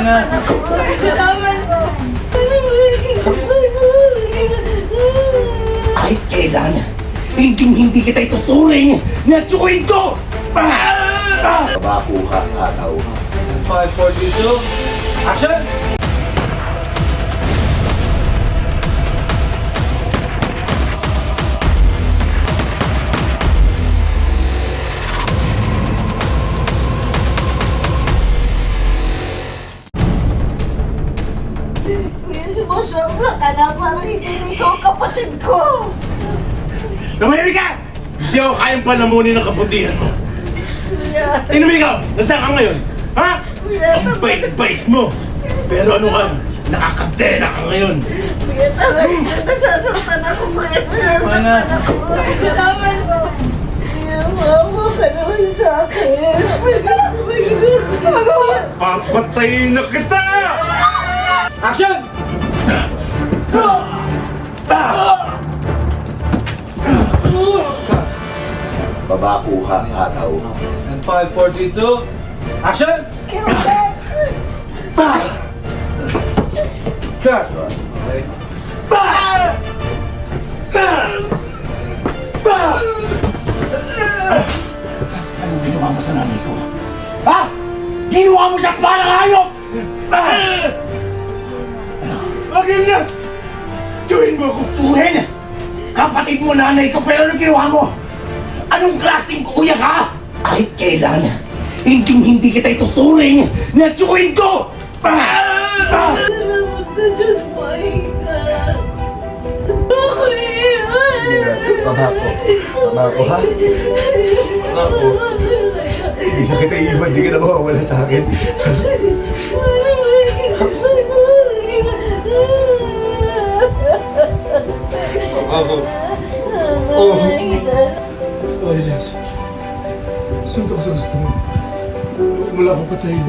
na. Kahit kailan, hindi kita ituturing na tsukuin ko! Bakuha, hataw. 5, 4, 3, 2, action! Kuya, sumusobra ka na. Parang hindi na ikaw ang kapatid ko. Tumahimik ka! Hindi ako kayang palamunin ng kabutihan mo. Kuya, Tinumi ka! Nasaan ka ngayon? Ha? kuya, Ang bait-bait mo! Pero ano ka? Nakakadena ka ngayon! kuya, nasasaktan ako, kuya. Mana? Kuya, maawa ka naman sa akin. Papatayin na kita! Action! Babakuha, hataw. And 5, 4, 3, 2, action! Cut! Okay. Anong ginawa mo sa nanay ko? Ha? Ginawa mo siya parang hayop! Agnes! Tsuhin mo ako! Tsuhin? Kapatid mo nanay ko pero anong ginawa mo? Anong klaseng kuya ka? Kahit kailan, hindi kita ituturing na tsuhin ko! Salamat sa Diyos, Maika. Babako. Babako, ha? Babako. Hindi na kita iiwan, hindi ka na mawawala sa akin. Babako. Agnes, suntok sa gusto mo. Huwag mo lang akong patayin.